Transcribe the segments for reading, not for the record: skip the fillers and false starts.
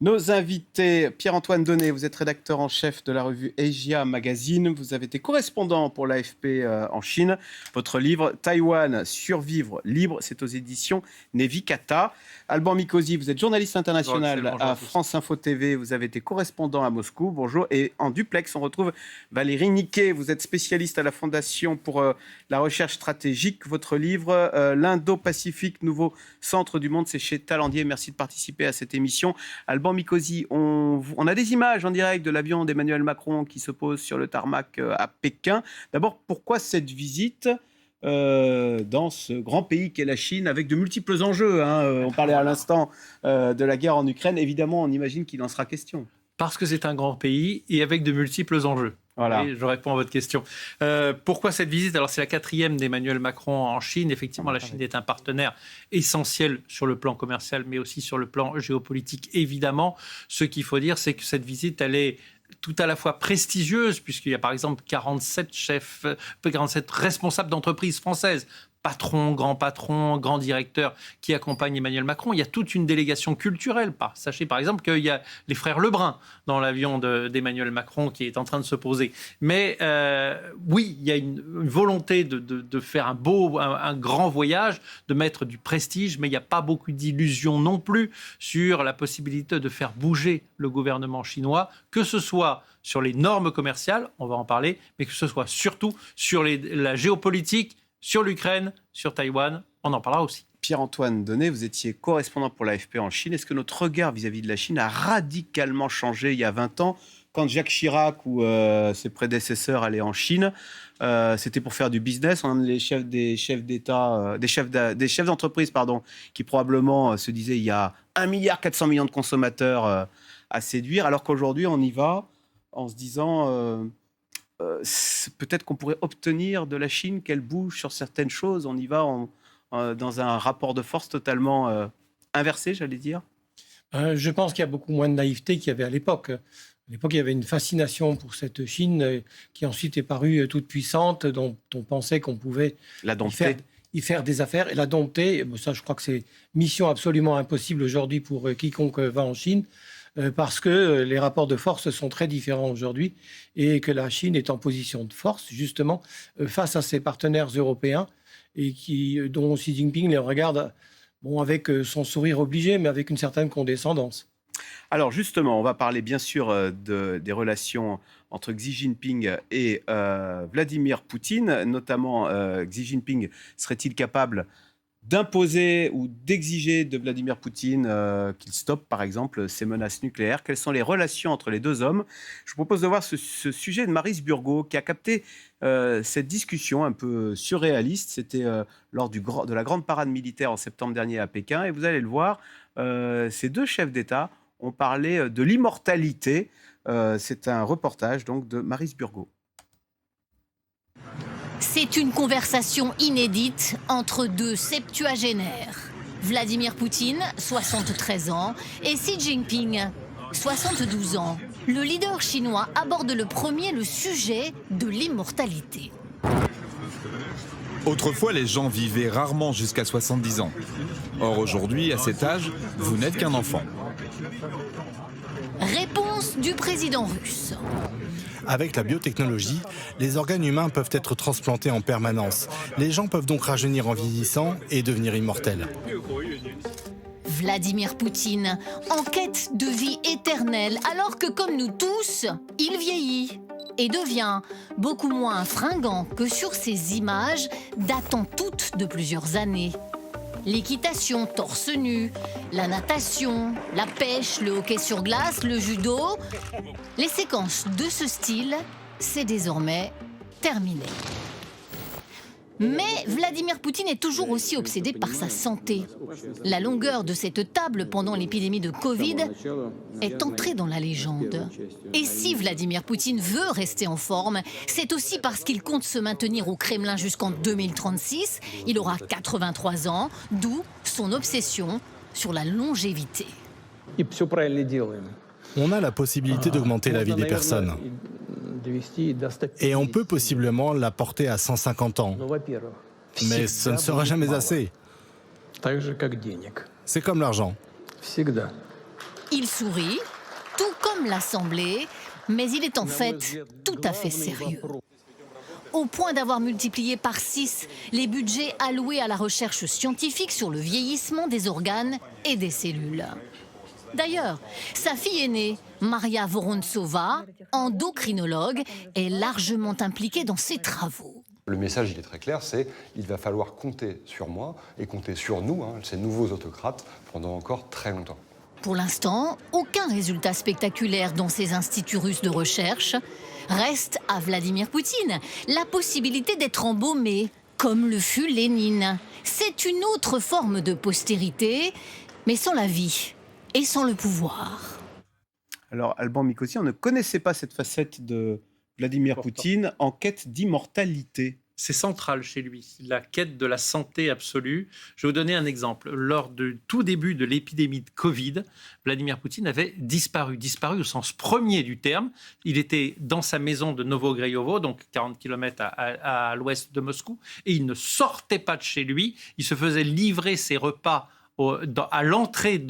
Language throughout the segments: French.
Nos invités, Pierre-Antoine Donnet, vous êtes rédacteur en chef de la revue Asia Magazine. Vous avez été correspondant pour l'AFP en Chine. Votre livre, Taïwan, survivre libre, c'est aux éditions Nevikata. Alban Mikosi, vous êtes journaliste international à France Info TV. Vous avez été correspondant à Moscou. Bonjour. Et en duplex, on retrouve Valérie Niquet. Vous êtes spécialiste à la Fondation pour la recherche stratégique. Votre livre, L'Indo-Pacifique, nouveau centre du monde, c'est chez Talandier. Merci de participer à cette émission. Alban Mikosi, on a des images en direct de l'avion d'Emmanuel Macron qui se pose sur le tarmac à Pékin. D'abord, pourquoi cette visite dans ce grand pays qu'est la Chine, avec de multiples enjeux, on parlait à l'instant de la guerre en Ukraine. Évidemment, on imagine qu'il en sera question. Parce que c'est un grand pays et avec de multiples enjeux. Voilà. Oui, je réponds à votre question. Pourquoi cette visite ? Alors, c'est la 4e d'Emmanuel Macron en Chine. Effectivement, la Chine est un partenaire essentiel sur le plan commercial, mais aussi sur le plan géopolitique, évidemment. Ce qu'il faut dire, c'est que cette visite, elle est tout à la fois prestigieuse, puisqu'il y a par exemple 47 responsables d'entreprises françaises, patrons, grands directeurs qui accompagnent Emmanuel Macron. Il y a toute une délégation culturelle. Sachez par exemple qu'il y a les frères Lebrun dans l'avion d'Emmanuel Macron qui est en train de se poser. Mais oui, il y a une volonté de faire un grand voyage, de mettre du prestige, mais il n'y a pas beaucoup d'illusions non plus sur la possibilité de faire bouger le gouvernement chinois, que ce soit sur les normes commerciales, on va en parler, mais que ce soit surtout sur la géopolitique, sur l'Ukraine, sur Taïwan, on en parlera aussi. Pierre-Antoine Donnet, vous étiez correspondant pour l'AFP en Chine. Est-ce que notre regard vis-à-vis de la Chine a radicalement changé il y a 20 ans, quand Jacques Chirac ou ses prédécesseurs allaient en Chine? C'était pour faire du business. On a des chefs d'entreprise, qui probablement se disaient il y a 1,4 milliard de consommateurs à séduire, alors qu'aujourd'hui on y va en se disant... peut-être qu'on pourrait obtenir de la Chine qu'elle bouge sur certaines choses. On y va dans un rapport de force totalement inversé, j'allais dire. Je pense qu'il y a beaucoup moins de naïveté qu'il y avait à l'époque. À l'époque, il y avait une fascination pour cette Chine qui ensuite est parue toute puissante, dont on pensait qu'on pouvait y faire des affaires et la dompter. Ça, je crois que c'est mission absolument impossible aujourd'hui pour quiconque va en Chine. Parce que les rapports de force sont très différents aujourd'hui et que la Chine est en position de force, justement, face à ses partenaires européens et dont Xi Jinping les regarde avec son sourire obligé, mais avec une certaine condescendance. Alors justement, on va parler bien sûr des relations entre Xi Jinping et Vladimir Poutine, notamment Xi Jinping serait-il capable d'imposer ou d'exiger de Vladimir Poutine qu'il stoppe, par exemple, ses menaces nucléaires? Quelles sont les relations entre les deux hommes? Je vous propose de voir ce sujet de Maryse Burgot, qui a capté cette discussion un peu surréaliste. C'était lors de la grande parade militaire en septembre dernier à Pékin. Et vous allez le voir, ces deux chefs d'État ont parlé de l'immortalité. C'est un reportage donc, de Maryse Burgot. C'est une conversation inédite entre deux septuagénaires. Vladimir Poutine, 73 ans, et Xi Jinping, 72 ans. Le leader chinois aborde le sujet de l'immortalité. Autrefois, les gens vivaient rarement jusqu'à 70 ans. Or, aujourd'hui, à cet âge, vous n'êtes qu'un enfant. Réponse du président russe. Avec la biotechnologie, les organes humains peuvent être transplantés en permanence. Les gens peuvent donc rajeunir en vieillissant et devenir immortels. Vladimir Poutine, en quête de vie éternelle, alors que comme nous tous, il vieillit et devient beaucoup moins fringant que sur ces images datant toutes de plusieurs années. L'équitation torse nu, la natation, la pêche, le hockey sur glace, le judo. Les séquences de ce style, c'est désormais terminé. Mais Vladimir Poutine est toujours aussi obsédé par sa santé. La longueur de cette table pendant l'épidémie de Covid est entrée dans la légende. Et si Vladimir Poutine veut rester en forme, c'est aussi parce qu'il compte se maintenir au Kremlin jusqu'en 2036. Il aura 83 ans, d'où son obsession sur la longévité. On a la possibilité d'augmenter la vie des personnes. Et on peut possiblement la porter à 150 ans. Mais ce ne sera jamais assez. C'est comme l'argent. Il sourit, tout comme l'Assemblée, mais il est en fait tout à fait sérieux. Au point d'avoir multiplié par 6 les budgets alloués à la recherche scientifique sur le vieillissement des organes et des cellules. D'ailleurs, sa fille aînée, Maria Vorontsova, endocrinologue, est largement impliquée dans ses travaux. Le message, il est très clair, c'est il va falloir compter sur moi et compter sur nous, ces nouveaux autocrates, pendant encore très longtemps. Pour l'instant, aucun résultat spectaculaire dans ces instituts russes de recherche. Reste à Vladimir Poutine la possibilité d'être embaumé, comme le fut Lénine. C'est une autre forme de postérité, mais sans la vie et sans le pouvoir. Alors, Alban Mikosi, on ne connaissait pas cette facette de Vladimir Poutine en quête d'immortalité. C'est central chez lui, la quête de la santé absolue. Je vais vous donner un exemple. Lors du tout début de l'épidémie de Covid, Vladimir Poutine avait disparu au sens premier du terme. Il était dans sa maison de Novograyovo, donc 40 km à l'ouest de Moscou, et il ne sortait pas de chez lui. Il se faisait livrer ses repas à l'entrée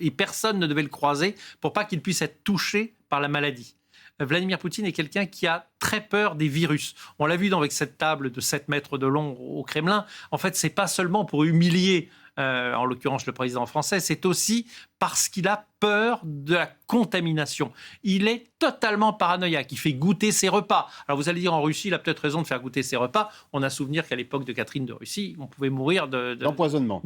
et personne ne devait le croiser pour pas qu'il puisse être touché par la maladie. Vladimir Poutine est quelqu'un qui a très peur des virus. On l'a vu avec cette table de 7 mètres de long au Kremlin. En fait, c'est pas seulement pour humilier, en l'occurrence le président français, c'est aussi parce qu'il a peur de la contamination. Il est totalement paranoïaque. Il fait goûter ses repas. Alors vous allez dire, en Russie, il a peut-être raison de faire goûter ses repas. On a souvenir qu'à l'époque de Catherine de Russie, on pouvait mourir d'empoisonnement.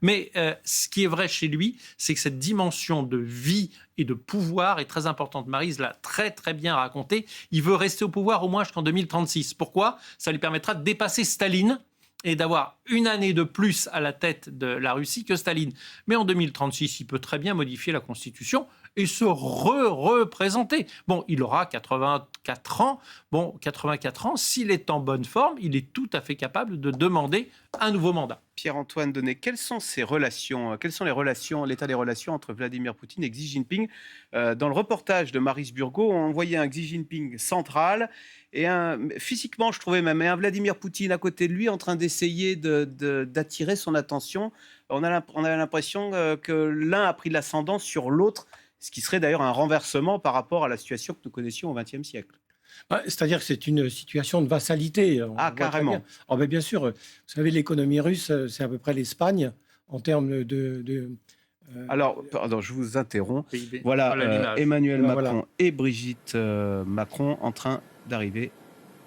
Mais ce qui est vrai chez lui, c'est que cette dimension de vie et de pouvoir est très importante. Maryse l'a très très bien raconté. Il veut rester au pouvoir au moins jusqu'en 2036. Pourquoi ? Ça lui permettra de dépasser Staline et d'avoir une année de plus à la tête de la Russie que Staline. Mais en 2036, il peut très bien modifier la Constitution et se représenter. Bon, il aura 84 ans. Bon, 84 ans, s'il est en bonne forme, il est tout à fait capable de demander un nouveau mandat. Pierre-Antoine Donnet, quelles sont les relations, l'état des relations entre Vladimir Poutine et Xi Jinping ? Dans le reportage de Maryse Burgot, on voyait un Xi Jinping central et physiquement, je trouvais même un Vladimir Poutine à côté de lui en train d'essayer d'attirer son attention. On avait l'impression que l'un a pris l'ascendant sur l'autre, ce qui serait d'ailleurs un renversement par rapport à la situation que nous connaissions au XXe siècle. C'est-à-dire que c'est une situation de vassalité. Carrément. Bien sûr, vous savez, l'économie russe, c'est à peu près l'Espagne en termes Alors, pardon, je vous interromps. Voilà, Emmanuel Macron et Brigitte Macron en train d'arriver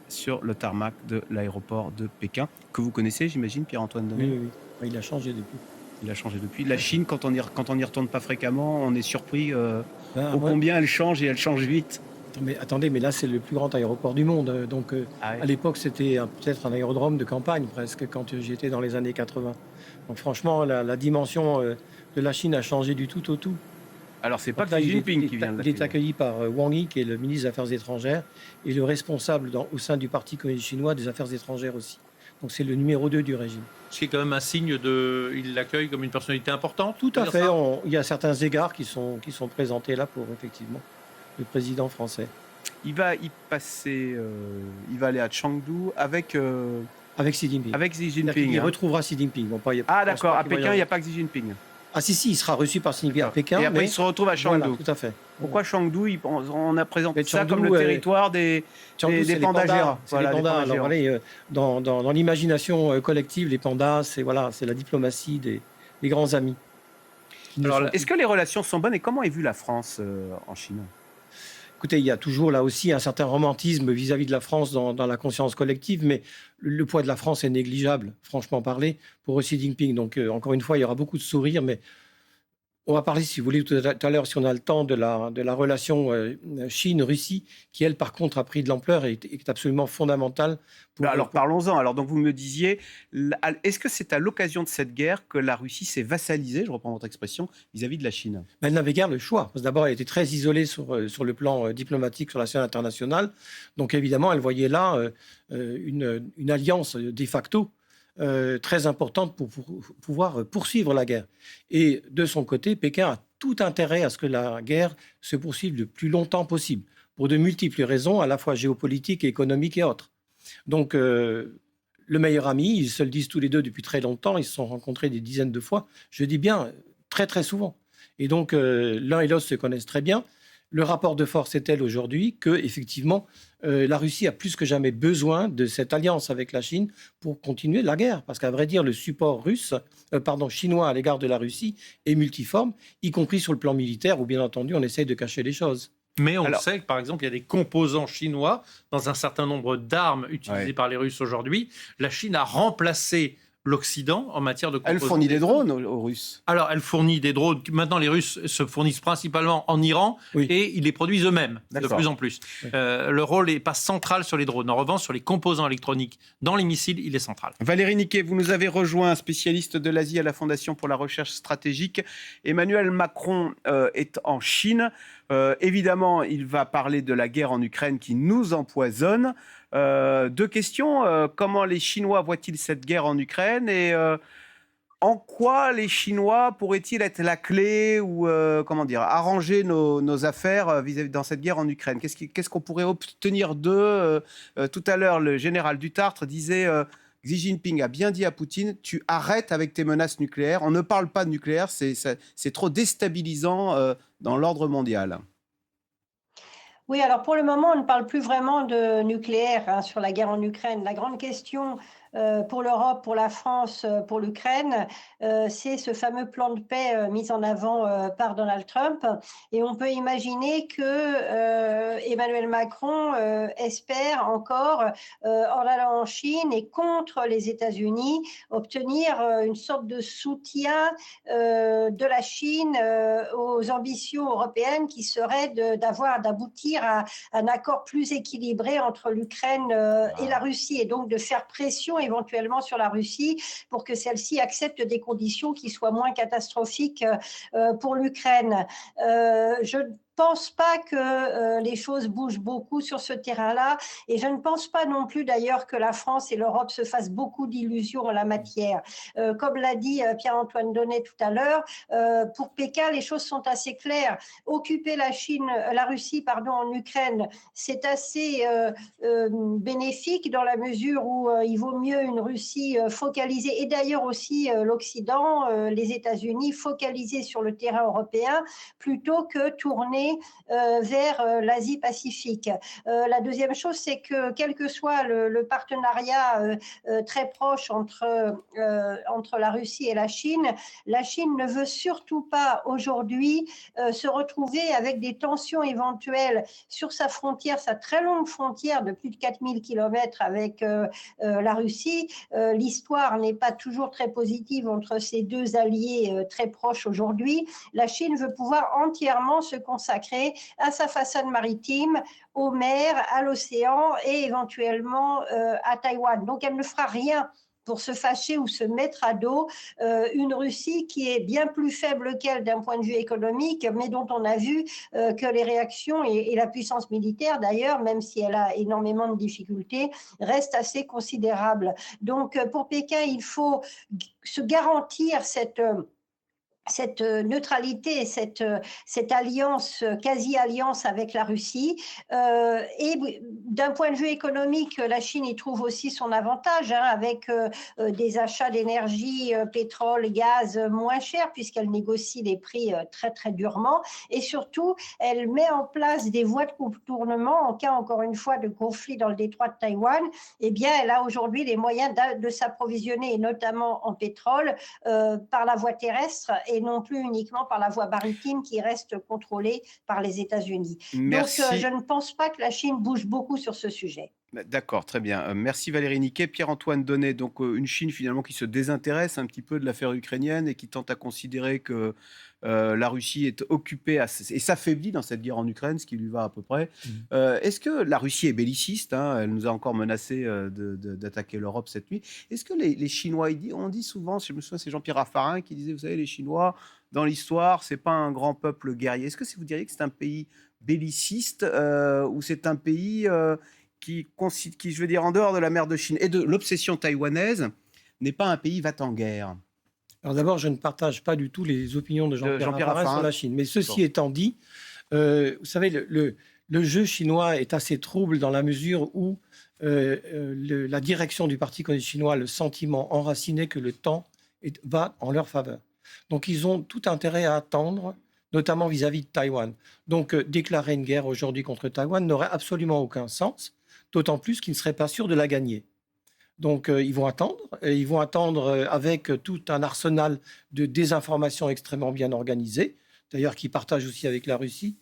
sur le tarmac de l'aéroport de Pékin, que vous connaissez, j'imagine, Pierre-Antoine Donnet. Oui, il a changé depuis. La Chine, quand on n'y retourne pas fréquemment, on est surpris combien elle change et elle change vite. Attendez, mais là, c'est le plus grand aéroport du monde. Donc, à l'époque, c'était peut-être un aérodrome de campagne, presque, quand j'y étais dans les années 80. Donc, franchement, la dimension de la Chine a changé du tout au tout. Alors, c'est pas Xi Jinping qui vient de Il est accueilli par Wang Yi, qui est le ministre des Affaires étrangères, et le responsable au sein du Parti communiste chinois des Affaires étrangères aussi. Donc, c'est le numéro 2 du régime. Ce qui est quand même un signe il l'accueille comme une personnalité importante. Tout à fait. Il y a certains égards qui sont présentés là pour, effectivement, le président français. Il va y passer, il va aller à Chengdu avec Xi Jinping. Avec Xi Jinping. Il retrouvera Xi Jinping. D'accord, à Pékin, il n'y a pas Xi Jinping. Il sera reçu par Xi Jinping à Pékin. Et après, il se retrouve à Chengdu. Voilà, tout à fait. Pourquoi Chengdu ? On a présenté ça comme le territoire des pandas. Dans l'imagination collective, les pandas, c'est la diplomatie des grands amis. Alors, est-ce que les relations sont bonnes et comment est vue la France en Chine ? Écoutez, il y a toujours là aussi un certain romantisme vis-à-vis de la France dans la conscience collective, mais le poids de la France est négligeable, franchement parlé, pour Xi Jinping. Donc, encore une fois, il y aura beaucoup de sourires, mais on va parler, si vous voulez, tout à l'heure, si on a le temps, de la relation Chine-Russie, qui, elle, par contre, a pris de l'ampleur et est absolument fondamentale. Parlons-en. Alors, donc, vous me disiez, est-ce que c'est à l'occasion de cette guerre que la Russie s'est vassalisée, je reprends votre expression, vis-à-vis de la Chine ? Elle n'avait guère le choix. Parce que d'abord, elle était très isolée sur le plan diplomatique, sur la scène internationale. Donc, évidemment, elle voyait là une alliance de facto très importante pour pouvoir poursuivre la guerre. Et de son côté, Pékin a tout intérêt à ce que la guerre se poursuive le plus longtemps possible, pour de multiples raisons, à la fois géopolitiques, économiques et autres. Donc, le meilleur ami, ils se le disent tous les deux depuis très longtemps, ils se sont rencontrés des dizaines de fois, je dis bien très très souvent. Et donc, l'un et l'autre se connaissent très bien. Le rapport de force est tel aujourd'hui que, effectivement, la Russie a plus que jamais besoin de cette alliance avec la Chine pour continuer la guerre. Parce qu'à vrai dire, le support chinois à l'égard de la Russie est multiforme, y compris sur le plan militaire, où bien entendu on essaye de cacher les choses. Mais on sait que, par exemple, il y a des composants chinois dans un certain nombre d'armes utilisées par les Russes aujourd'hui. La Chine a remplacé l'Occident en matière de composants. Elle fournit des drones aux Russes. Alors, elle fournit des drones. Maintenant, les Russes se fournissent principalement en Iran et ils les produisent eux-mêmes de plus en plus. Oui. Le rôle n'est pas central sur les drones. En revanche, sur les composants électroniques dans les missiles, il est central. Valérie Niquet, vous nous avez rejoint, spécialiste de l'Asie à la Fondation pour la recherche stratégique. Emmanuel Macron est en Chine. Évidemment, il va parler de la guerre en Ukraine qui nous empoisonne. Deux questions. Comment les Chinois voient-ils cette guerre en Ukraine et en quoi les Chinois pourraient-ils être la clé ou arranger nos affaires dans cette guerre en Ukraine? Qu'est-ce qu'on pourrait obtenir d'eux? Tout à l'heure, le général Dutartre disait Xi Jinping a bien dit à Poutine, tu arrêtes avec tes menaces nucléaires. On ne parle pas de nucléaire, c'est trop déstabilisant dans l'ordre mondial. Oui, alors pour le moment, on ne parle plus vraiment de nucléaire sur la guerre en Ukraine. La grande question pour l'Europe, pour la France, pour l'Ukraine, c'est ce fameux plan de paix mis en avant par Donald Trump. Et on peut imaginer que Emmanuel Macron espère encore, en allant en Chine et contre les États-Unis, obtenir une sorte de soutien de la Chine aux ambitions européennes qui seraient d'aboutir à un accord plus équilibré entre l'Ukraine et la Russie, et donc de faire pression éventuellement sur la Russie pour que celle-ci accepte des conditions qui soient moins catastrophiques pour l'Ukraine. Je ne pense pas que les choses bougent beaucoup sur ce terrain-là, et je ne pense pas non plus d'ailleurs que la France et l'Europe se fassent beaucoup d'illusions en la matière. Comme l'a dit Pierre-Antoine Donnet tout à l'heure, pour Pékin, les choses sont assez claires. Occuper la Russie en Ukraine, c'est assez bénéfique dans la mesure où il vaut mieux une Russie focalisée, et d'ailleurs aussi l'Occident, les États-Unis, focalisés sur le terrain européen, plutôt que tourner vers l'Asie-Pacifique. La deuxième chose, c'est que quel que soit le partenariat très proche entre la Russie et la Chine ne veut surtout pas aujourd'hui se retrouver avec des tensions éventuelles sur sa très longue frontière de plus de 4000 km avec la Russie. L'histoire n'est pas toujours très positive entre ces deux alliés très proches aujourd'hui. La Chine veut pouvoir entièrement se consacrer à sa façade maritime, aux mers, à l'océan et éventuellement à Taïwan. Donc elle ne fera rien pour se fâcher ou se mettre à dos une Russie qui est bien plus faible qu'elle d'un point de vue économique, mais dont on a vu que les réactions et la puissance militaire, d'ailleurs, même si elle a énormément de difficultés, restent assez considérables. Donc pour Pékin, il faut se garantir cette neutralité, cette alliance, quasi-alliance avec la Russie. Et d'un point de vue économique, la Chine y trouve aussi son avantage, avec des achats d'énergie, pétrole, gaz moins chers, puisqu'elle négocie les prix très, très durement. Et surtout, elle met en place des voies de contournement en cas, encore une fois, de conflit dans le détroit de Taïwan. Eh bien, elle a aujourd'hui les moyens de s'approvisionner, et notamment en pétrole, par la voie terrestre, et non plus uniquement par la voie maritime qui reste contrôlée par les États-Unis. Merci. Donc, je ne pense pas que la Chine bouge beaucoup sur ce sujet. D'accord, très bien. Merci Valérie Niquet. Pierre-Antoine Donnet, donc une Chine finalement qui se désintéresse un petit peu de l'affaire ukrainienne et qui tente à considérer que la Russie est occupée et s'affaiblit dans cette guerre en Ukraine, ce qui lui va à peu près. Est-ce que la Russie est belliciste, elle nous a encore menacé d'attaquer l'Europe cette nuit. Est-ce que les Chinois, on dit souvent, je me souviens, c'est Jean-Pierre Raffarin qui disait, vous savez, les Chinois, dans l'histoire, c'est pas un grand peuple guerrier. Est-ce que vous diriez que c'est un pays belliciste ou c'est un pays qui, je veux dire, en dehors de la mer de Chine et de l'obsession taïwanaise, n'est pas un pays va-t-en-guerre? Alors d'abord, je ne partage pas du tout les opinions de Jean-Pierre Raffarin sur la Chine. Mais ceci étant dit, vous savez, le jeu chinois est assez trouble dans la mesure où la direction du Parti communiste chinois a le sentiment enraciné que le temps va en leur faveur. Donc ils ont tout intérêt à attendre notamment vis-à-vis de Taïwan. Donc déclarer une guerre aujourd'hui contre Taïwan n'aurait absolument aucun sens, d'autant plus qu'ils ne seraient pas sûrs de la gagner. Donc ils vont attendre avec tout un arsenal de désinformation extrêmement bien organisé, d'ailleurs qui partagent aussi avec la Russie,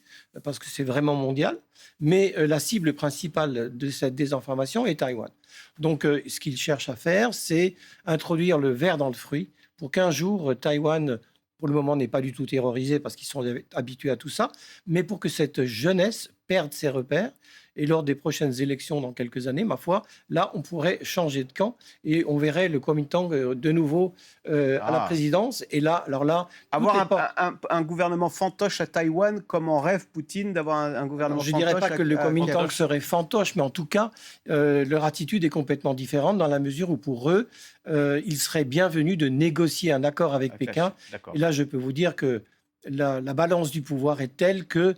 parce que c'est vraiment mondial. Mais la cible principale de cette désinformation est Taïwan. Donc ce qu'ils cherchent à faire, c'est introduire le ver dans le fruit pour qu'un jour, Taïwan, pour le moment, n'est pas du tout terrorisé parce qu'ils sont habitués à tout ça, mais pour que cette jeunesse perde ses repères. Et lors des prochaines élections dans quelques années, ma foi, là, on pourrait changer de camp et on verrait le Kuomintang de nouveau à la présidence. Et là, alors là... Avoir un gouvernement fantoche à Taïwan, comme en rêve Poutine d'avoir un gouvernement fantoche. Je ne dirais pas que le Kuomintang serait fantoche, mais en tout cas, leur attitude est complètement différente dans la mesure où pour eux, il serait bienvenu de négocier un accord avec Pékin. Et là, je peux vous dire que la balance du pouvoir est telle que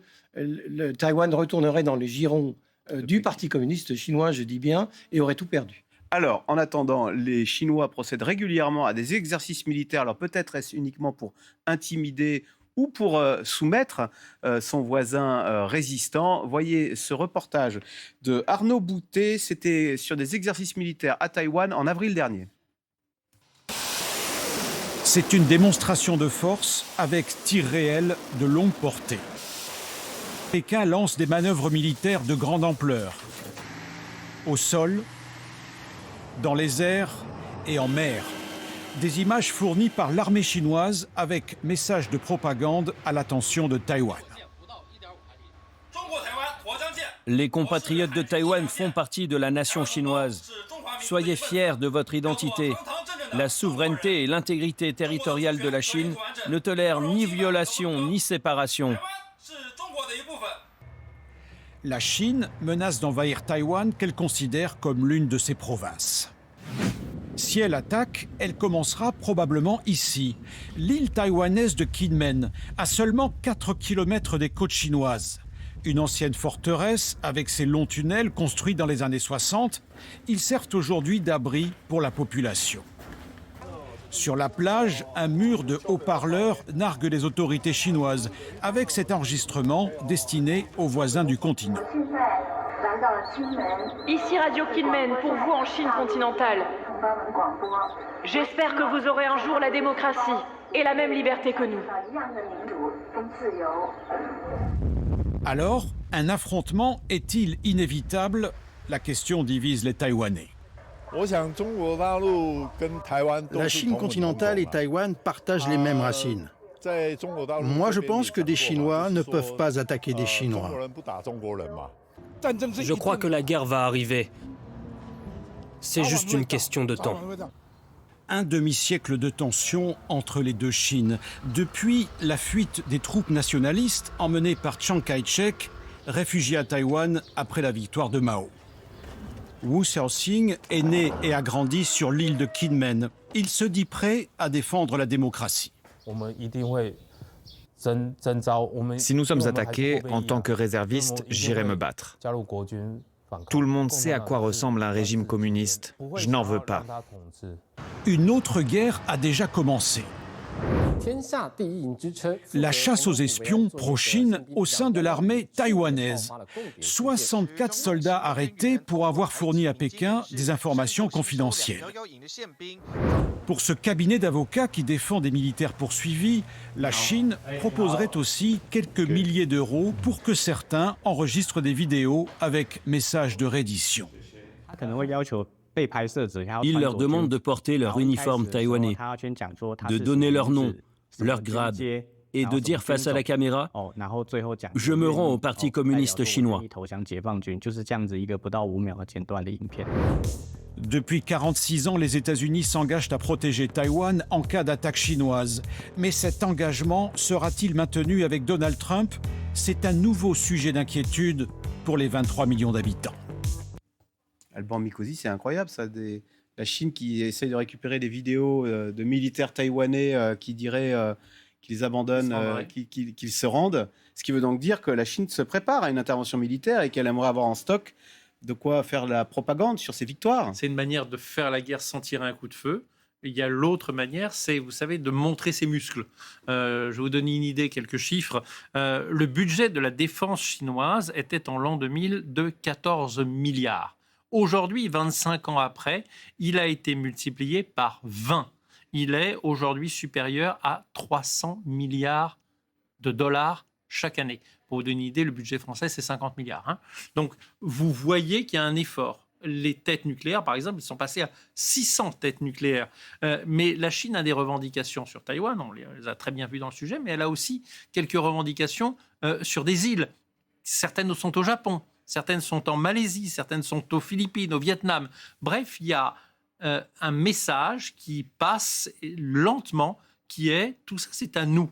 Taïwan retournerait dans le giron du Parti communiste chinois, je dis bien, et aurait tout perdu. Alors, en attendant, les Chinois procèdent régulièrement à des exercices militaires. Alors peut-être est-ce uniquement pour intimider ou pour soumettre son voisin résistant. Voyez ce reportage de Arnaud Boutet. C'était sur des exercices militaires à Taïwan en avril dernier. C'est une démonstration de force avec tirs réels de longue portée. Pékin lance des manœuvres militaires de grande ampleur, au sol, dans les airs et en mer. Des images fournies par l'armée chinoise avec message de propagande à l'attention de Taïwan. Les compatriotes de Taïwan font partie de la nation chinoise. Soyez fiers de votre identité. La souveraineté et l'intégrité territoriale de la Chine ne tolèrent ni violation ni séparation. La Chine menace d'envahir Taïwan qu'elle considère comme l'une de ses provinces. Si elle attaque, elle commencera probablement ici, l'île taïwanaise de Kinmen, à seulement 4 km des côtes chinoises. Une ancienne forteresse avec ses longs tunnels construits dans les années 60, il sert aujourd'hui d'abri pour la population. Sur la plage, un mur de haut-parleurs nargue les autorités chinoises, avec cet enregistrement destiné aux voisins du continent. Ici Radio Kinmen, pour vous en Chine continentale. J'espère que vous aurez un jour la démocratie et la même liberté que nous. Alors, un affrontement est-il inévitable? La question divise les Taïwanais. La Chine continentale et Taïwan partagent les mêmes racines. Moi, je pense que des Chinois ne peuvent pas attaquer des Chinois. Je crois que la guerre va arriver. C'est juste une question de temps. Un demi-siècle de tension entre les deux Chines, depuis la fuite des troupes nationalistes emmenées par Chiang Kai-shek, réfugié à Taïwan après la victoire de Mao. Wu Xiaoxing est né et a grandi sur l'île de Kinmen. Il se dit prêt à défendre la démocratie. Si nous sommes attaqués, en tant que réserviste, j'irai me battre. Tout le monde sait à quoi ressemble un régime communiste. Je n'en veux pas. Une autre guerre a déjà commencé. La chasse aux espions pro-Chine au sein de l'armée taïwanaise. 64 soldats arrêtés pour avoir fourni à Pékin des informations confidentielles. Pour ce cabinet d'avocats qui défend des militaires poursuivis, la Chine proposerait aussi quelques milliers d'euros pour que certains enregistrent des vidéos avec message de reddition. Il leur demande de porter leur uniforme taïwanais, de donner leur nom, leur grade, et de dire face à la caméra « Je me rends au Parti communiste chinois ». Depuis 46 ans, les États-Unis s'engagent à protéger Taïwan en cas d'attaque chinoise. Mais cet engagement sera-t-il maintenu avec Donald Trump? C'est un nouveau sujet d'inquiétude pour les 23 millions d'habitants. Alban Mikosi, c'est incroyable ça, la Chine qui essaye de récupérer des vidéos de militaires taïwanais qui diraient qu'ils abandonnent, qu'ils se rendent. Ce qui veut donc dire que la Chine se prépare à une intervention militaire et qu'elle aimerait avoir en stock de quoi faire la propagande sur ses victoires. C'est une manière de faire la guerre sans tirer un coup de feu. Il y a l'autre manière, c'est, vous savez, de montrer ses muscles. Je vais vous donner une idée, quelques chiffres. Le budget de la défense chinoise était en l'an 2000 de 14 milliards. Aujourd'hui, 25 ans après, il a été multiplié par 20. Il est aujourd'hui supérieur à 300 milliards de dollars chaque année. Pour vous donner une idée, le budget français, c'est 50 milliards. Hein. Donc, vous voyez qu'il y a un effort. Les têtes nucléaires, par exemple, ils sont passés à 600 têtes nucléaires. Mais la Chine a des revendications sur Taïwan, on les a très bien vues dans le sujet, mais elle a aussi quelques revendications sur des îles. Certaines sont au Japon, certaines sont en Malaisie, certaines sont aux Philippines, au Vietnam. Bref, il y a un message qui passe lentement, qui est « tout ça, c'est à nous ».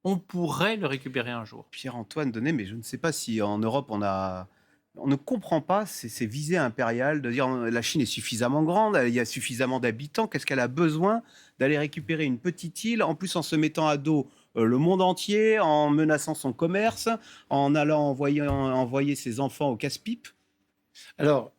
On pourrait le récupérer un jour. Pierre-Antoine Denet, mais je ne sais pas si en Europe, on ne comprend pas ces visées impériales de dire la Chine est suffisamment grande, il y a suffisamment d'habitants, qu'est-ce qu'elle a besoin d'aller récupérer une petite île, en plus en se mettant à dos le monde entier, en menaçant son commerce, en allant envoyer ses enfants au casse-pipe. Alors,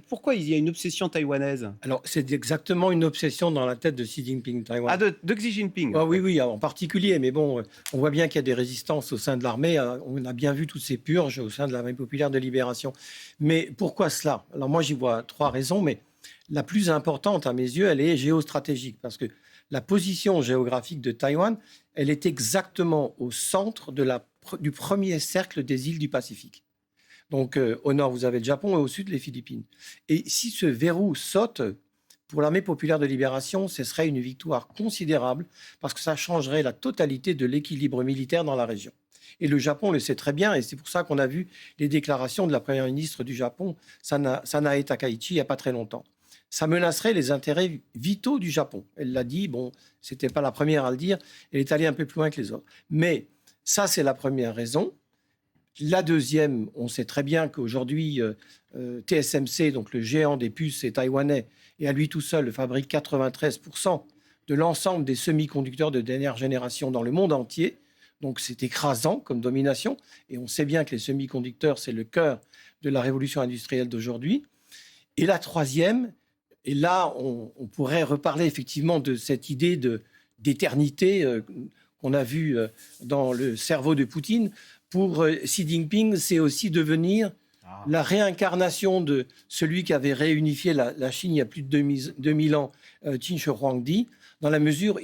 pourquoi il y a une obsession taïwanaise? Alors, c'est exactement une obsession dans la tête de Xi Jinping, Taïwan. Ah, de Xi Jinping. Oui, en particulier. Mais bon, on voit bien qu'il y a des résistances au sein de l'armée. On a bien vu toutes ces purges au sein de l'armée populaire de libération. Mais pourquoi cela? Alors moi, j'y vois 3 raisons, mais la plus importante à mes yeux, elle est géostratégique. Parce que la position géographique de Taïwan, elle est exactement au centre du premier cercle des îles du Pacifique. Donc, au nord, vous avez le Japon et au sud, les Philippines. Et si ce verrou saute, pour l'armée populaire de libération, ce serait une victoire considérable parce que ça changerait la totalité de l'équilibre militaire dans la région. Et le Japon le sait très bien et c'est pour ça qu'on a vu les déclarations de la première ministre du Japon, Sanae Takaichi, il n'y a pas très longtemps. Ça menacerait les intérêts vitaux du Japon. Elle l'a dit, bon, ce n'était pas la première à le dire, elle est allée un peu plus loin que les autres. Mais ça, c'est la première raison. La deuxième, on sait très bien qu'aujourd'hui, TSMC, donc le géant des puces, est taïwanais et à lui tout seul fabrique 93% de l'ensemble des semi-conducteurs de dernière génération dans le monde entier. Donc c'est écrasant comme domination. Et on sait bien que les semi-conducteurs, c'est le cœur de la révolution industrielle d'aujourd'hui. Et la troisième, et là, on pourrait reparler effectivement de cette idée d'éternité qu'on a vue dans le cerveau de Poutine. Pour Xi Jinping, c'est aussi devenir la réincarnation de celui qui avait réunifié la Chine il y a plus de 2000 ans, Qin Shi Huangdi, dans la mesure où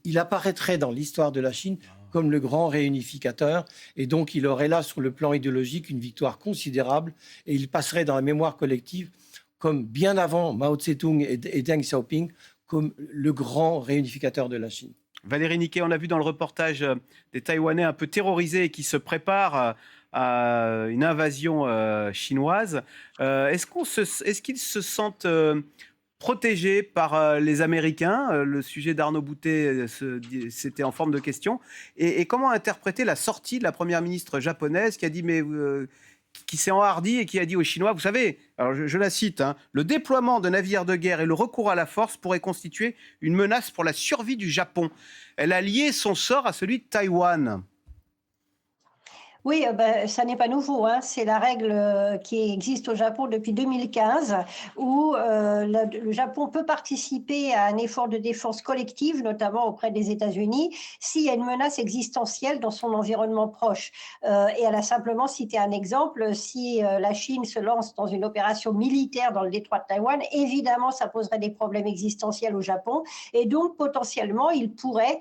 il apparaîtrait dans l'histoire de la Chine comme le grand réunificateur. Et donc, il aurait là, sur le plan idéologique, une victoire considérable. Et il passerait dans la mémoire collective, comme bien avant Mao Tse-tung et Deng Xiaoping, comme le grand réunificateur de la Chine. Valérie Niquet, on a vu dans le reportage des Taïwanais un peu terrorisés et qui se préparent à une invasion chinoise. Est-ce qu'ils se sentent protégés par les Américains? Le sujet d'Arnaud Boutet, c'était en forme de question. Et comment interpréter la sortie de la première ministre japonaise qui a dit qui s'est enhardie et qui a dit aux Chinois, vous savez, alors je la cite, le déploiement de navires de guerre et le recours à la force pourraient constituer une menace pour la survie du Japon. Elle a lié son sort à celui de Taïwan. Oui, ça n'est pas nouveau. C'est la règle qui existe au Japon depuis 2015, où le Japon peut participer à un effort de défense collective, notamment auprès des États-Unis, s'il y a une menace existentielle dans son environnement proche. Et elle a simplement cité un exemple. Si la Chine se lance dans une opération militaire dans le détroit de Taïwan, évidemment, ça poserait des problèmes existentiels au Japon. Et donc, potentiellement, il pourrait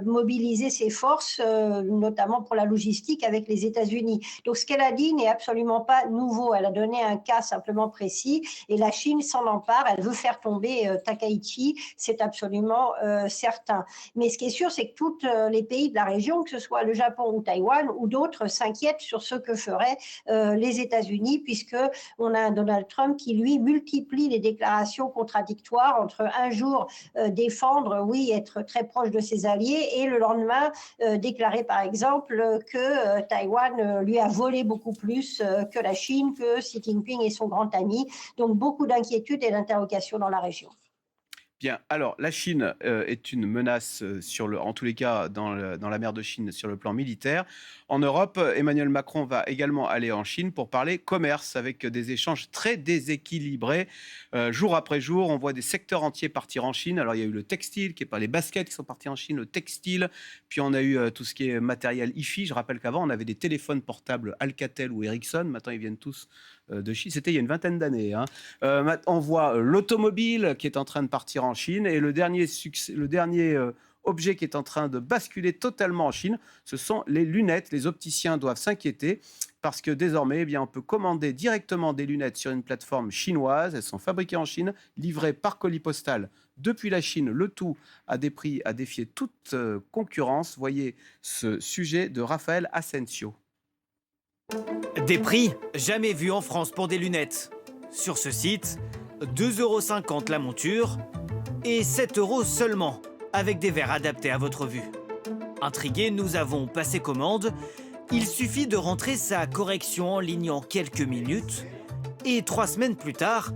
mobiliser ses forces, notamment pour la logistique, avec les États-Unis. Donc, ce qu'elle a dit n'est absolument pas nouveau. Elle a donné un cas simplement précis et la Chine s'en empare. Elle veut faire tomber Takaichi, c'est absolument certain. Mais ce qui est sûr, c'est que tous les pays de la région, que ce soit le Japon ou Taïwan ou d'autres, s'inquiètent sur ce que feraient les États-Unis, puisqu'on a un Donald Trump qui, lui, multiplie les déclarations contradictoires entre un jour défendre, oui, être très proche de ses alliés et le lendemain déclarer, par exemple, que Taïwan lui a volé beaucoup plus que la Chine, que Xi Jinping est son grand ami. Donc, beaucoup d'inquiétudes et d'interrogations dans la région. Bien, alors la Chine est une menace, en tous les cas dans la mer de Chine sur le plan militaire. En Europe, Emmanuel Macron va également aller en Chine pour parler commerce avec des échanges très déséquilibrés. Jour après jour, on voit des secteurs entiers partir en Chine. Alors il y a eu le textile, les baskets qui sont partis en Chine, le textile, puis on a eu tout ce qui est matériel hi-fi. Je rappelle qu'avant, on avait des téléphones portables Alcatel ou Ericsson. Maintenant, ils viennent tous de Chine. C'était il y a une vingtaine d'années. On voit l'automobile qui est en train de partir en Chine et le dernier objet qui est en train de basculer totalement en Chine, ce sont les lunettes. Les opticiens doivent s'inquiéter parce que désormais, on peut commander directement des lunettes sur une plateforme chinoise. Elles sont fabriquées en Chine, livrées par colis postal depuis la Chine, le tout à des prix à défier toute concurrence. Voyez ce sujet de Raphaël Asensio. Des prix jamais vus en France pour des lunettes. Sur ce site, 2,50 € la monture et 7 € seulement, avec des verres adaptés à votre vue. Intrigués, nous avons passé commande. Il suffit de rentrer sa correction en ligne en quelques minutes. Et 3 semaines plus tard,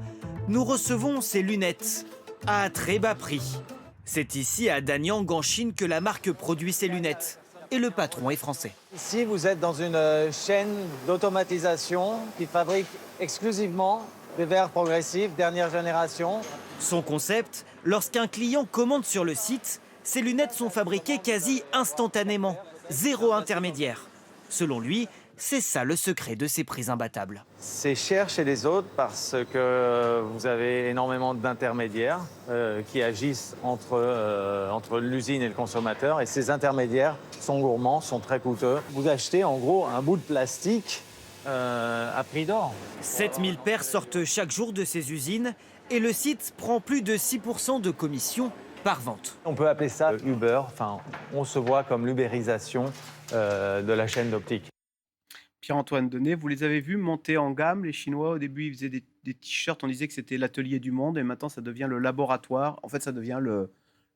nous recevons ces lunettes à très bas prix. C'est ici, à Danyang, en Chine, que la marque produit ses lunettes. Et le patron est français. Ici, vous êtes dans une chaîne d'automatisation qui fabrique exclusivement des verres progressifs, dernière génération. Son concept, lorsqu'un client commande sur le site, ces lunettes sont fabriquées quasi instantanément, zéro intermédiaire. Selon lui, c'est ça le secret de ces prix imbattables. C'est cher chez les autres parce que vous avez énormément d'intermédiaires qui agissent entre l'usine et le consommateur. Et ces intermédiaires sont gourmands, sont très coûteux. Vous achetez en gros un bout de plastique à prix d'or. 7000 paires sortent chaque jour de ces usines et le site prend plus de 6% de commission par vente. On peut appeler ça Uber. Enfin, on se voit comme l'ubérisation de la chaîne d'optique. Pierre-Antoine Denet, vous les avez vus monter en gamme, les Chinois. Au début, ils faisaient des t-shirts, on disait que c'était l'atelier du monde, et maintenant, ça devient le laboratoire. En fait, ça devient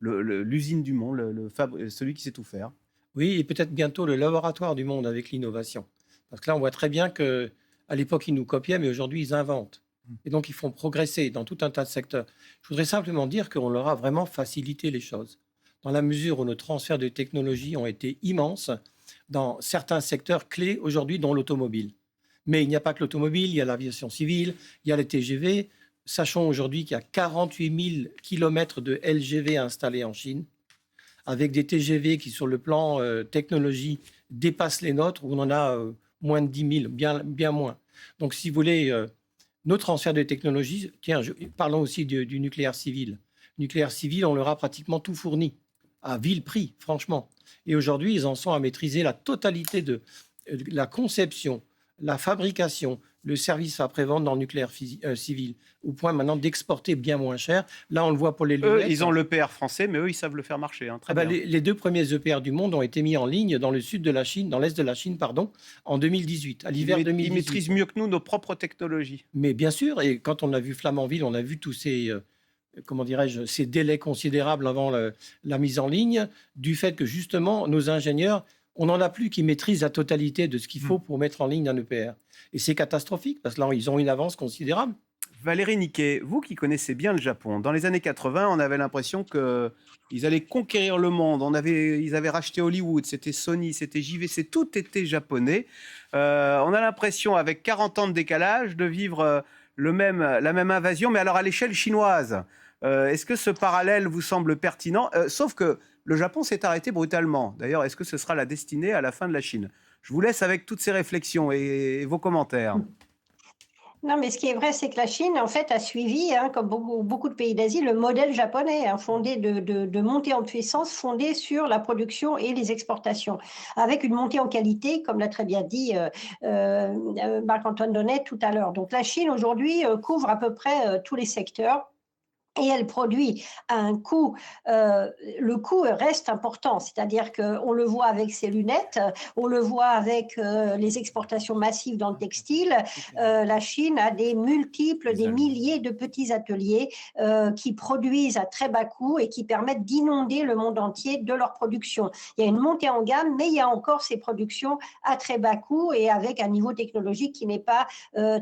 l'usine du monde, celui qui sait tout faire. Oui, et peut-être bientôt le laboratoire du monde avec l'innovation. Parce que là, on voit très bien qu'à l'époque, ils nous copiaient, mais aujourd'hui, ils inventent. Et donc, ils font progresser dans tout un tas de secteurs. Je voudrais simplement dire qu'on leur a vraiment facilité les choses. Dans la mesure où nos transferts de technologie ont été immenses, dans certains secteurs clés aujourd'hui, dont l'automobile. Mais il n'y a pas que l'automobile, il y a l'aviation civile, il y a les TGV. Sachons aujourd'hui qu'il y a 48 000 km de LGV installés en Chine, avec des TGV qui, sur le plan technologie, dépassent les nôtres, où on en a moins de 10 000, bien moins. Donc, si vous voulez, nos transferts de technologie, parlons aussi du nucléaire civil. Nucléaire civil, on leur a pratiquement tout fourni, à vil prix, franchement. Et aujourd'hui, ils en sont à maîtriser la totalité de la conception, la fabrication, le service après-vente dans le nucléaire civil, au point maintenant d'exporter bien moins cher. Là, on le voit pour les lunettes. Eux, ils ont l'EPR français, mais eux, ils savent le faire marcher. Très bien. Les 2 premiers EPR du monde ont été mis en ligne dans le sud de la Chine, dans l'est de la Chine, en 2018, à l'hiver 2018. Ils maîtrisent mieux que nous nos propres technologies. Mais bien sûr, et quand on a vu Flamanville, on a vu tous ces... ces délais considérables avant la mise en ligne, du fait que justement, nos ingénieurs, on n'en a plus qui maîtrisent la totalité de ce qu'il faut pour mettre en ligne un EPR. Et c'est catastrophique, parce que là, ils ont une avance considérable. Valérie Niquet, vous qui connaissez bien le Japon, dans les années 80, on avait l'impression qu'ils allaient conquérir le monde. Ils avaient racheté Hollywood, c'était Sony, c'était JVC, tout était japonais. On a l'impression, avec 40 ans de décalage, de vivre la même invasion, mais alors à l'échelle chinoise. Est-ce que ce parallèle vous semble pertinent? Sauf que le Japon s'est arrêté brutalement. D'ailleurs, est-ce que ce sera la destinée à la fin de la Chine? Je vous laisse avec toutes ces réflexions et vos commentaires. Non, mais ce qui est vrai, c'est que la Chine, en fait, a suivi, comme beaucoup de pays d'Asie, le modèle japonais, fondé de montée en puissance, fondé sur la production et les exportations, avec une montée en qualité, comme l'a très bien dit Marc-Antoine Denet tout à l'heure. Donc la Chine, aujourd'hui, couvre à peu près tous les secteurs. Et elle produit à un coût, le coût reste important, c'est-à-dire qu'on le voit avec ses lunettes, on le voit avec les exportations massives dans le textile. La Chine a des milliers de petits ateliers qui produisent à très bas coût et qui permettent d'inonder le monde entier de leur production. Il y a une montée en gamme, mais il y a encore ces productions à très bas coût et avec un niveau technologique qui n'est pas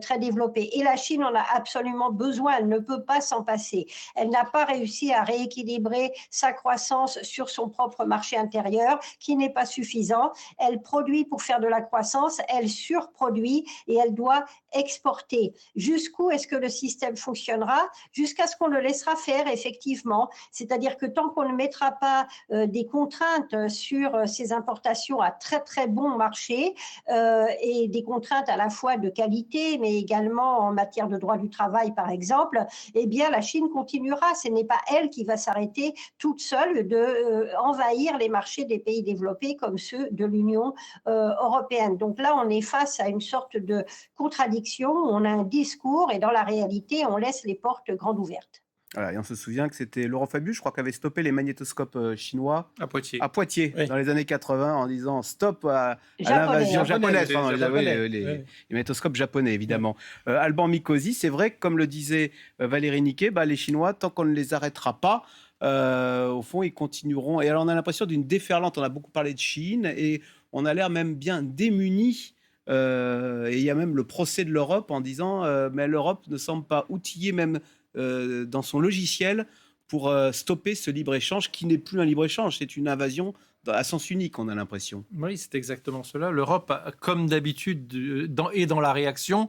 très développé. Et la Chine en a absolument besoin, elle ne peut pas s'en passer. Elle n'a pas réussi à rééquilibrer sa croissance sur son propre marché intérieur, qui n'est pas suffisant. Elle produit pour faire de la croissance, elle surproduit et elle doit exporter. Jusqu'où est-ce que le système fonctionnera? Jusqu'à ce qu'on le laissera faire, effectivement. C'est-à-dire que tant qu'on ne mettra pas des contraintes sur ces importations à très très bon marché et des contraintes à la fois de qualité, mais également en matière de droit du travail, par exemple, eh bien la Chine continuera. Ce n'est pas elle qui va s'arrêter toute seule d'envahir les marchés des pays développés comme ceux de l'Union européenne. Donc là, on est face à une sorte de contradiction. On a un discours et dans la réalité, on laisse les portes grandes ouvertes. Voilà, et on se souvient que c'était Laurent Fabius, je crois, qui avait stoppé les magnétoscopes chinois à Poitiers oui. dans les années 80 en disant stop à l'invasion japonaise. Les magnétoscopes japonais, évidemment. Alban Mikosi, c'est vrai que, comme le disait Valérie Niquet, les Chinois, tant qu'on ne les arrêtera pas, au fond, ils continueront. Et alors, on a l'impression d'une déferlante. On a beaucoup parlé de Chine et on a l'air même bien démunis. Et il y a même le procès de l'Europe en disant mais l'Europe ne semble pas outillée même dans son logiciel pour stopper ce libre-échange qui n'est plus un libre-échange, c'est une invasion à sens unique, on a l'impression. Oui, c'est exactement cela. L'Europe, comme d'habitude, dans la réaction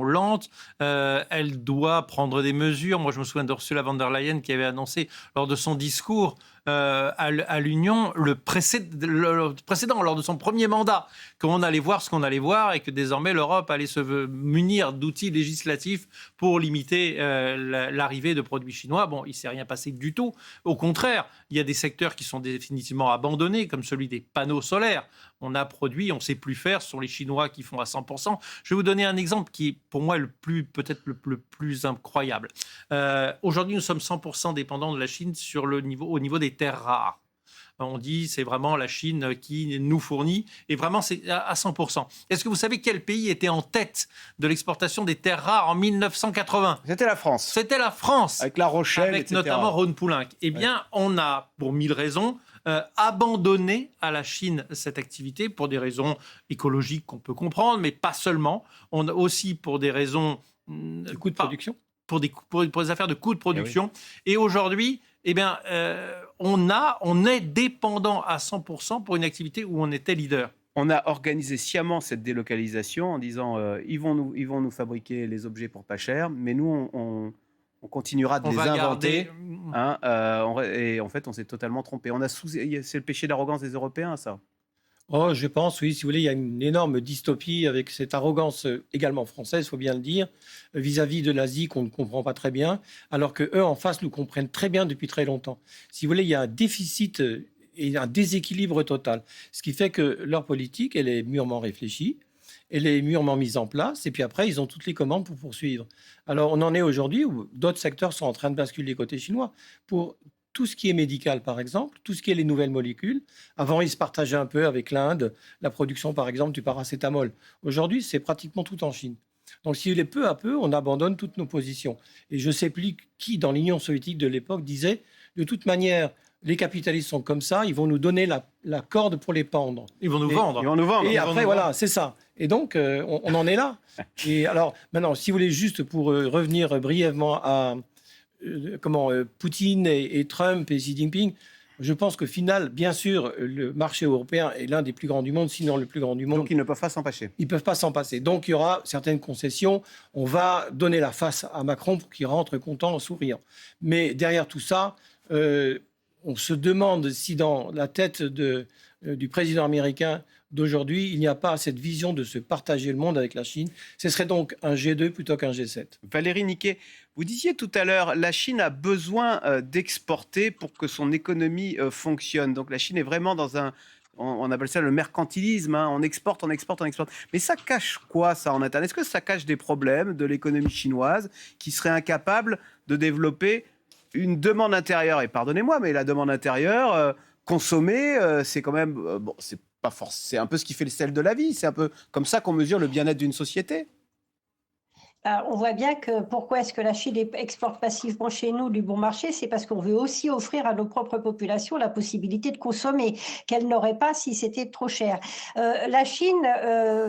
lente, elle doit prendre des mesures. Moi, je me souviens d'Ursula von der Leyen qui avait annoncé lors de son discours à l'Union, le précédent, lors de son premier mandat, qu'on allait voir ce qu'on allait voir et que désormais l'Europe allait se munir d'outils législatifs pour limiter l'arrivée de produits chinois. Bon, il ne s'est rien passé du tout. Au contraire, il y a des secteurs qui sont définitivement abandonnés, comme celui des panneaux solaires. On a produit, on ne sait plus faire, ce sont les Chinois qui font à 100%. Je vais vous donner un exemple qui est pour moi peut-être le plus incroyable. Aujourd'hui, nous sommes 100% dépendants de la Chine au niveau des terres rares. On dit c'est vraiment la Chine qui nous fournit, et vraiment c'est à 100%. Est-ce que vous savez quel pays était en tête de l'exportation des terres rares en 1980 ? C'était la France. C'était la France. Avec La Rochelle, avec etc. notamment Rhône-Poulenc. Eh bien, on a, pour 1000 raisons, abandonné à la Chine cette activité pour des raisons écologiques qu'on peut comprendre, mais pas seulement. On a aussi pour des raisons... Du coût de production. Pour des affaires de coûts de production. Et aujourd'hui, eh bien, on est dépendant à 100% pour une activité où on était leader. On a organisé sciemment cette délocalisation en disant ils vont nous fabriquer les objets pour pas cher, mais nous, on continuera de les inventer. Et en fait, on s'est totalement trompé. C'est le péché d'arrogance des Européens, ça. Oh, je pense, oui, si vous voulez, il y a une énorme dystopie avec cette arrogance également française, il faut bien le dire, vis-à-vis de l'Asie qu'on ne comprend pas très bien, alors qu'eux, en face, nous comprennent très bien depuis très longtemps. Si vous voulez, il y a un déficit et un déséquilibre total, ce qui fait que leur politique, elle est mûrement réfléchie, elle est mûrement mise en place, et puis après, ils ont toutes les commandes pour poursuivre. Alors, on en est aujourd'hui où d'autres secteurs sont en train de basculer côté chinois pour tout ce qui est médical, par exemple, tout ce qui est les nouvelles molécules. Avant, ils se partageaient un peu avec l'Inde, la production, par exemple, du paracétamol. Aujourd'hui, c'est pratiquement tout en Chine. Donc, si vous voulez, peu à peu, on abandonne toutes nos positions. Et je ne sais plus qui, dans l'Union soviétique de l'époque, disait, de toute manière, les capitalistes sont comme ça, ils vont nous donner la corde pour les pendre. Ils vont nous vendre. Et après, voilà, c'est ça. Et donc, on en est là. Et alors, maintenant, si vous voulez, juste pour revenir brièvement à... Poutine et Trump et Xi Jinping, je pense qu'au final, bien sûr, le marché européen est l'un des plus grands du monde, sinon le plus grand du monde. Donc ils ne peuvent pas s'en passer. Ils ne peuvent pas s'en passer. Donc il y aura certaines concessions. On va donner la face à Macron pour qu'il rentre content en souriant. Mais derrière tout ça, on se demande si dans la tête du président américain d'aujourd'hui, il n'y a pas cette vision de se partager le monde avec la Chine. Ce serait donc un G2 plutôt qu'un G7. Valérie Niquet, vous disiez tout à l'heure, la Chine a besoin d'exporter pour que son économie fonctionne. Donc la Chine est vraiment dans on appelle ça le mercantilisme, hein. On exporte. Mais ça cache quoi, ça, en interne ? Est-ce que ça cache des problèmes de l'économie chinoise qui serait incapable de développer une demande intérieure ? Et pardonnez-moi, mais la demande intérieure, consommer, c'est quand même... c'est un peu ce qui fait le sel de la vie. C'est un peu comme ça qu'on mesure le bien-être d'une société. On voit bien que pourquoi est-ce que la Chine exporte massivement chez nous du bon marché, c'est parce qu'on veut aussi offrir à nos propres populations la possibilité de consommer, qu'elles n'auraient pas si c'était trop cher. La Chine,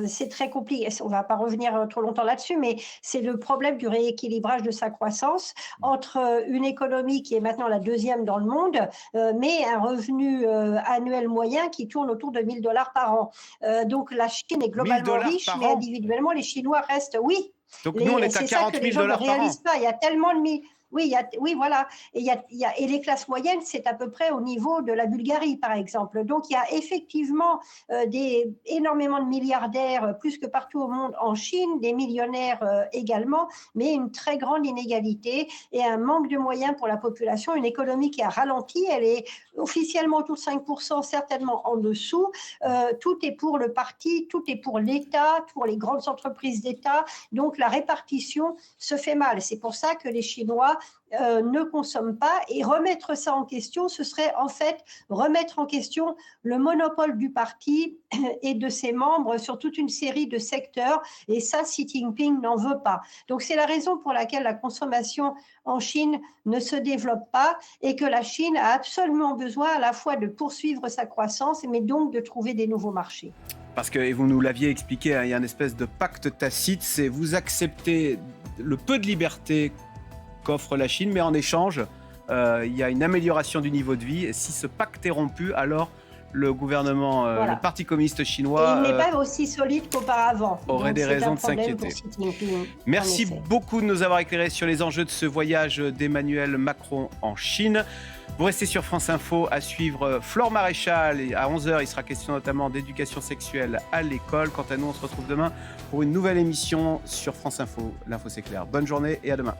c'est très compliqué, on ne va pas revenir trop longtemps là-dessus, mais c'est le problème du rééquilibrage de sa croissance entre une économie qui est maintenant la deuxième dans le monde, mais un revenu annuel moyen qui tourne autour de $1000 par an. Donc la Chine est globalement riche, mais individuellement, les Chinois restent, oui. Donc nous, on est à 40 000 $ par an. Ne réalisent pas. Il y a tellement de... Oui, voilà. Et les classes moyennes, c'est à peu près au niveau de la Bulgarie, par exemple. Donc, il y a effectivement énormément de milliardaires, plus que partout au monde, en Chine, des millionnaires également, mais une très grande inégalité et un manque de moyens pour la population, une économie qui a ralenti. Elle est officiellement autour de 5%, certainement en dessous. Tout est pour le parti, tout est pour l'État, pour les grandes entreprises d'État. Donc, la répartition se fait mal. C'est pour ça que les Chinois ne consomment pas, et remettre ça en question, ce serait en fait remettre en question le monopole du parti et de ses membres sur toute une série de secteurs, et ça, Xi Jinping n'en veut pas. Donc c'est la raison pour laquelle la consommation en Chine ne se développe pas, et que la Chine a absolument besoin à la fois de poursuivre sa croissance, mais donc de trouver des nouveaux marchés. Parce que, et vous nous l'aviez expliqué, hein, il y a une espèce de pacte tacite, c'est vous acceptez le peu de liberté qu'offre la Chine, mais en échange, il y a une amélioration du niveau de vie. Et si ce pacte est rompu, alors le gouvernement, voilà. Le Parti communiste chinois... Et il n'est pas aussi solide qu'auparavant. Aurait des raisons de s'inquiéter. Merci beaucoup de nous avoir éclairé sur les enjeux de ce voyage d'Emmanuel Macron en Chine. Vous restez sur France Info, à suivre Flore Maréchal, et à 11h, il sera question notamment d'éducation sexuelle à l'école. Quant à nous, on se retrouve demain pour une nouvelle émission sur France Info. L'info, c'est clair. Bonne journée et à demain.